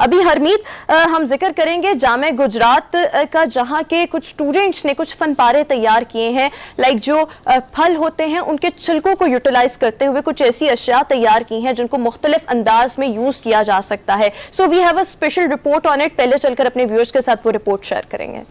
अभी हरमीत हम जिक्र करेंगे जामे गुजरात का, जहाँ के कुछ स्टूडेंट्स ने कुछ फनपारे तैयार किए हैं, लाइक जो फल होते हैं उनके छिलकों को यूटिलाइज करते हुए कुछ ऐसी अशिया तैयार की हैं जिनको मुख्तलिफ अंदाज में यूज किया जा सकता है। So we have a special report on it. पहले चलकर अपने व्यूअर्स के साथ वो रिपोर्ट शेयर करेंगे।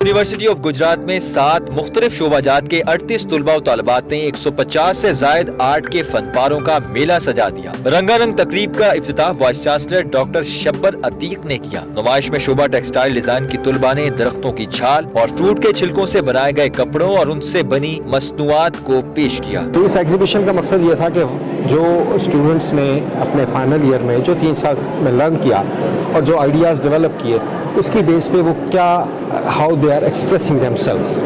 यूनिवर्सिटी ऑफ गुजरात में 7 मुख्तलिफ शोबाजात के 38 तुलबा और तालिबात ने 150 से जायद आर्ट के फनपारों का मेला सजा दिया। रंगारंग तकरीब का इफ्तिताह vice chancellor doctor Shabbir Atiq ने किया। नुमाइश में शोबा टेक्सटाइल डिजाइन की तुलबा ने दरख्तों की छाल और फ्रूट के छिलकों से बनाए गए कपड़ों और उनसे बनी मसनूआत को पेश किया। तो इस एग्जीबिशन का मकसद ये था कि जो स्टूडेंट्स ने अपने फाइनल ईयर में जो 3 साल में लर्न किया और जो आइडियाज डेवलप किए, उसकी बेस पे वो क्या how they are expressing themselves.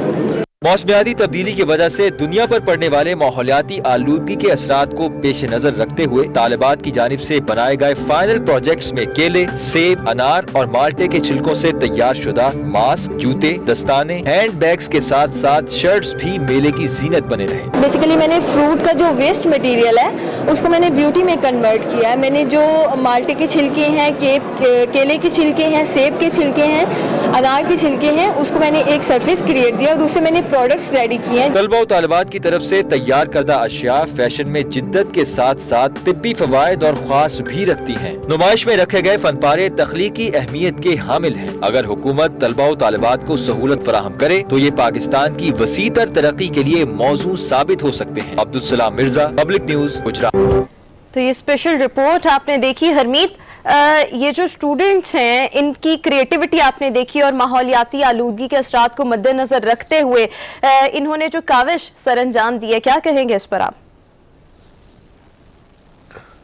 मौसमियाती तब्दीली की वजह से दुनिया पर पड़ने वाले माहौलियाती आलूदगी के असरात को पेश नजर रखते हुए तालिबात की जानिब से बनाए गए फाइनल प्रोजेक्ट्स में केले, सेब, अनार और माल्टे के छिलकों से तैयार शुदा मास्क, जूते, दस्ताने, हैंड बैग्स के साथ साथ शर्ट्स भी मेले की जीनत बने रहे। बेसिकली मैंने फ्रूट का जो वेस्ट मटेरियल है उसको मैंने ब्यूटी में कन्वर्ट किया है। मैंने जो माल्टे के छिलके हैं, केले के छिलके हैं, सेब के छिलके हैं, अनार के छिलके हैं, उसको मैंने एक सरफेस क्रिएट दिया और उससे मैंने प्रोडक्ट्स रेडी किए हैं। तलबा और तालिबात की तरफ से तैयार करदा अशिया फैशन में जिद्दत के साथ साथ तिब्बी फवायद और ख्वास भी रखती हैं। नुमाइश में रखे गए फनपारे तख्लीकी अहमियत के हामिल हैं। अगर हुकूमत तलबा और तालिबात को सहूलत फराहम करे तो ये पाकिस्तान की वसीतर तरक्की के लिए मौजू साबित हो सकते हैं। Abdul Salam Mirza, public news, Gujarat. तो ये स्पेशल रिपोर्ट आपने देखी हरमीत। ये जो स्टूडेंट्स हैं इनकी क्रिएटिविटी आपने देखी और माहौलियाती आलूदगी के असरात को मद्देनजर रखते हुए इन्होंने जो काविश सरअंजाम दी है, क्या कहेंगे इस पर आप?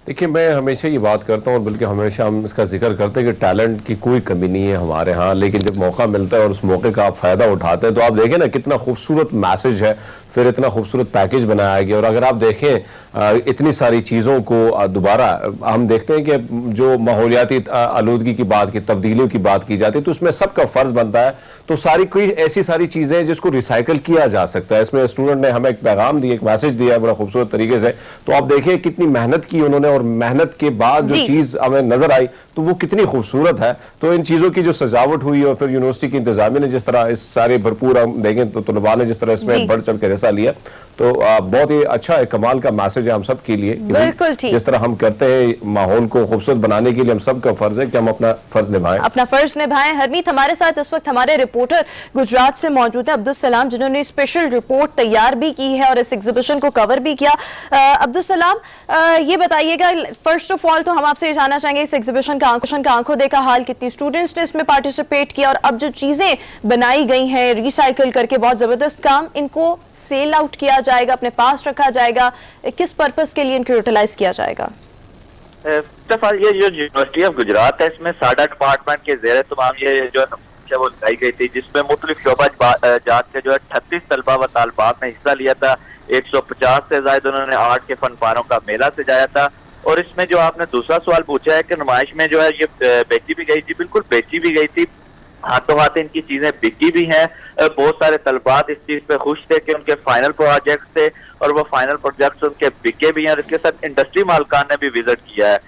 देखिए, मैं हमेशा ये बात करता हूँ और बल्कि हमेशा हम इसका जिक्र करते हैं कि टैलेंट की कोई कमी नहीं है हमारे यहाँ, लेकिन जब मौका मिलता है और उस मौके का आप फ़ायदा उठाते हैं तो आप देखें ना कितना खूबसूरत मैसेज है, फिर इतना खूबसूरत पैकेज बनाया गया। और अगर आप देखें इतनी सारी चीज़ों को दोबारा हम देखते हैं कि जो माहौलियाती आलूदगी की बात की, तब्दीलियों की बात की जाती है तो उसमें सबका फ़र्ज बनता है। तो सारी कोई ऐसी सारी चीज़ें हैं जिसको रिसाइकल किया जा सकता है। इसमें स्टूडेंट ने हमें एक पैगाम दिया, एक मैसेज दिया बड़ा खूबसूरत तरीके से। तो आप देखिए कितनी मेहनत की उन्होंने और मेहनत के बाद जो चीज़ हमें नजर आई तो वो कितनी खूबसूरत है। तो इन चीज़ों की जो सजावट हुई और फिर यूनिवर्सिटी की इंतजामिया ने जिस तरह इस सारे भरपूर हम देखें तो तलबा ने जिस तरह इसमें बढ़ चढ़ कर हिस्सा लिया, तो बहुत ही अच्छा है, कमाल का मैसेज है हम सब के लिए। जिस तरह हम करते हैं माहौल को खूबसूरत बनाने के लिए हम सब का फर्ज है कि हम अपना फर्ज निभाएं, अपना फर्ज निभाएं। हरमीत, हमारे साथ इस वक्त हमारे रिपोर्टर गुजरात से मौजूद है अब्दुल सलाम, जिन्होंने स्पेशल रिपोर्ट तैयार भी की है और इस एग्जीबिशन को कवर भी किया। अब्दुल सलाम, ये बताइएगा, फर्स्ट ऑफ ऑल तो हम आपसे ये जानना चाहेंगे इस एग्जीबिशन का आंखों देखा हाल, कितनी स्टूडेंट्स ने इसमें पार्टिसिपेट किया और अब जो चीजें बनाई गई हैं रिसाइकिल करके, बहुत जबरदस्त काम, इनको सेल आउट किया जाएगा, अपने पास रखा जाएगा, किस पर्पस के लिए इनको यूटिलाइज किया जाएगा? ये जो यूनिवर्सिटी ऑफ गुजरात है इसमें साडा डिपार्टमेंट के जेर तमाम ये जो वो लगाई गई थी, जिसमें मुख्तलिफ शोबा जात के जो है 38 तलबा व तालिबात ने हिस्सा लिया था। 150 से ज्यादा उन्होंने आर्ट के फनपारों का मेला सजाया था। और इसमें जो आपने दूसरा सवाल पूछा है कि नुमाइश में जो है ये बेची भी गई थी, बिल्कुल बेची भी गई थी, हाथों हाथ इनकी चीजें बिकी भी हैं। बहुत सारे तलबात इस चीज पे खुश थे कि उनके फाइनल प्रोजेक्ट थे और वो फाइनल प्रोजेक्ट्स उनके बिके भी हैं और इसके साथ इंडस्ट्री मालकान ने भी विजिट किया है।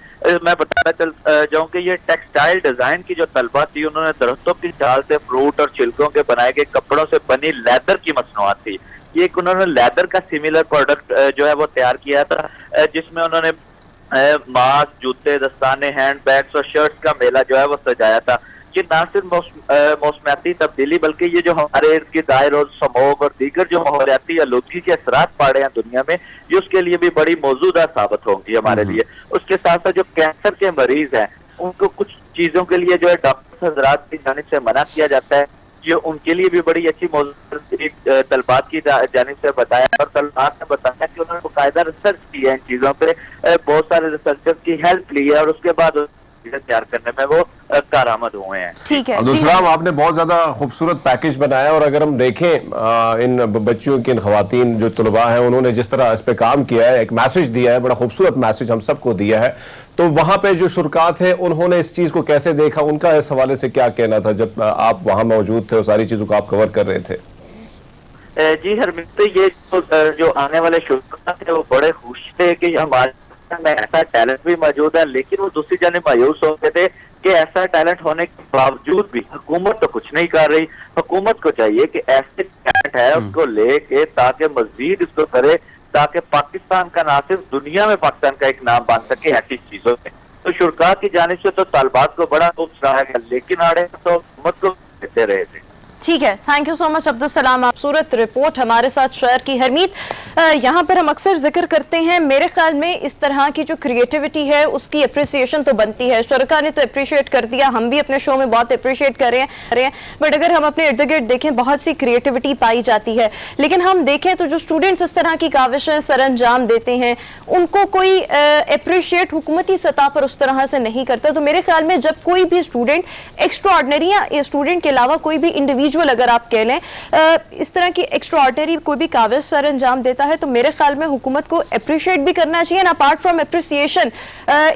मैं बताना चल जाऊं कि ये टेक्सटाइल डिजाइन की जो तलबा थी उन्होंने दरख्तों की छाल से फ्रूट और छिलकों के बनाए गए कपड़ों से बनी लेदर की मसनूआत थी। ये एक उन्होंने लेदर का सिमिलर प्रोडक्ट जो है वो तैयार किया था, जिसमें उन्होंने मास्क, जूते, दस्ताने, हैंड बैग्स और शर्ट्स का मेला जो है वो सजाया था। ये ना सिर्फ मौसमियाती तब्दीली बल्कि ये जो हमारे इर्द गिर्द दायर और स्मोग और दीगर जो माहौलियाती आलूदगी के असरात पड़ रहे हैं दुनिया में, ये उसके लिए भी बड़ी मौजूदा साबित होंगी हमारे लिए। उसके साथ साथ जो कैंसर के मरीज हैं उनको कुछ चीजों के लिए जो है डॉक्टर हजरात की जानिब से मना किया जाता है, ये उनके लिए भी बड़ी अच्छी मौजूदा तलबात की जानिब से बताया और तलबात ने बताया कि उन्होंने बाकायदा रिसर्च की है इन चीजों पे, बहुत सारे रिसर्चर्स की हेल्प ली है और उसके बाद तैयार करने में वो कारआमद हुए हैं। ठीक है अब्दुल सलाम, आपने बहुत ज्यादा खूबसूरत पैकेज बनाया और अगर हम देखें इन बच्चियों की, इन खवातीन जो तलबा हैं उन्होंने जिस तरह इस पे काम किया है, एक मैसेज दिया है, बड़ा खूबसूरत मैसेज हम सबको दिया है, तो वहां पे जो शुरका थे उन्होंने इस चीज को कैसे देखा, उनका इस हवाले से क्या कहना था जब आप वहां मौजूद थे और सारी चीजों को आप कवर कर रहे थे? जी हरमीत, ये जो आने वाले शुरुआत थे वो बड़े खुश थे कि हमारे में ऐसा टैलेंट भी मौजूद है, लेकिन वो दूसरी जानिब मायूस हो गए थे कि ऐसा टैलेंट होने के बावजूद भी हुकूमत तो कुछ नहीं कर रही। हुकूमत को चाहिए कि ऐसे टैलेंट है उसको लेके ताकि मजीद इसको करे, ताकि पाकिस्तान का ना सिर्फ दुनिया में पाकिस्तान का एक नाम बन सके ऐसी चीजों में। तो शुरा की जानिब से तो तालबात को बड़ा खूब सराहा गया, लेकिन आड़े तो हुकूमत को देते रहे थे। ठीक है, thank you so much Abdul Salam. आप सूरत रिपोर्ट हमारे साथ शेयर की। हरमीत, यहाँ पर हम अक्सर जिक्र करते हैं, मेरे ख्याल में इस तरह की जो क्रिएटिविटी है उसकी अप्रिसिएशन तो बनती है। शुरा ने तो अप्रिशिएट कर दिया, हम भी अपने शो में बहुत अप्रिशिएट कर रहे हैं, बट अगर हम अपने इर्द गिर्द देखें बहुत सी क्रिएटिविटी पाई जाती है, लेकिन हम देखें तो जो स्टूडेंट्स इस तरह की काविशें सर अंजाम देते हैं उनको कोई अप्रिशिएट हुकूमती सतह पर उस तरह से नहीं करता। तो मेरे ख्याल में जब कोई भी स्टूडेंट एक्स्ट्राऑर्डिनरी या स्टूडेंट के अलावा कोई भी इंडिविजुअल अगर आप कह लें इस तरह की एक्स्ट्राऑर्डिनरी कोई भी काविश सर अंजाम देता है तो मेरे ख्याल में हुकूमत को अप्रिशिएट भी करना चाहिए। एंड अपार्ट फ्रॉम अप्रिसिएशन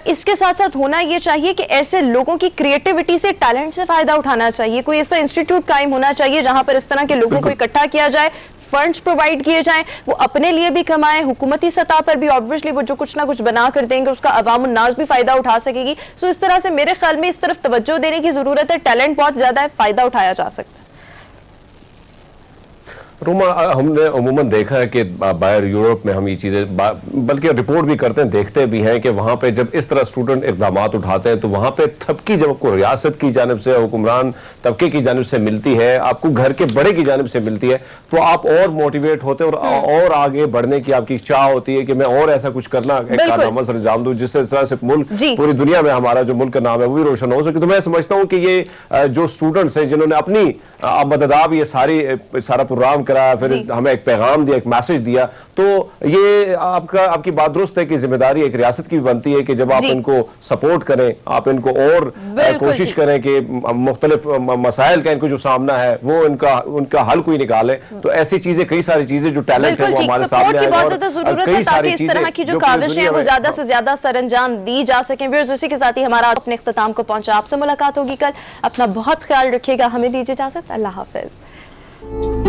इसके साथ साथ होना ये चाहिए कि ऐसे लोगों की क्रिएटिविटी से, टैलेंट से फायदा उठाना चाहिए। कोई ऐसा इंस्टीट्यूट कायम होना चाहिए जहां पर इस तरह के लोगों को इकट्ठा किया जाए, फंड्स प्रोवाइड किए जाएं, वो अपने लिए भी कमाएं, हुकूमती सतह पर भी ऑब्वियसली वो जो कुछ ना कुछ बना कर देंगे उसका अवाम उन्नास भी फायदा उठा सकेगी। सो इस तरह से मेरे ख्याल में इस तरफ तवज्जो देने की जरूरत है। टैलेंट बहुत ज्यादा है, फायदा उठाया जा सकता है। रोमा, हमने अमूमन देखा है कि बाहर यूरोप में हम ये चीज़ें बल्कि रिपोर्ट भी करते हैं, देखते भी हैं कि वहाँ पे जब इस तरह स्टूडेंट इक़दाम उठाते हैं तो वहाँ पे तबकी जब आपको रियासत की जानिब से, हुक्मरान तबके की जानिब से मिलती है, आपको घर के बड़े की जानिब से मिलती है, तो आप और मोटिवेट होते हैं और आगे बढ़ने की आपकी चाह होती है कि मैं और ऐसा कुछ करना, एक कारनामा सर अंजाम दूं जिससे इस तरह से मुल्क, पूरी दुनिया में हमारा जो मुल्क का नाम है वो भी रोशन हो सके। तो मैं समझता हूँ कि ये जो स्टूडेंट्स हैं जिन्होंने अपनी मददाब ये सारा प्रोग्राम कराया, फिर हमें एक पैगाम दिया, एक मैसेज दिया, तो ये आपकी बात दुरुस्त है कि जिम्मेदारी एक रियासत की भी बनती है कि जब आप इनको सपोर्ट करें, आप इनको और कोशिश करें कि मुख्तलिफ मसाइल का इनको जो सामना है वो उनका हल कोई निकाले। तो ऐसी चीजें, कई सारी चीजें जो टैलेंट है वो हमारे सामने आए और कई सारी चीजें इस तरह की जो काविशें हैं वो ज्यादा से ज्यादा सरअंजाम दी जा सकें। व्यूअर्स, इसी के साथ ही हमारा अपने इख्तिताम को पहुंचा। आपसे मुलाकात होगी कल। अपना बहुत ख्याल रखिएगा। हमें दीजिए इजाजत। अल्लाह हाफिज।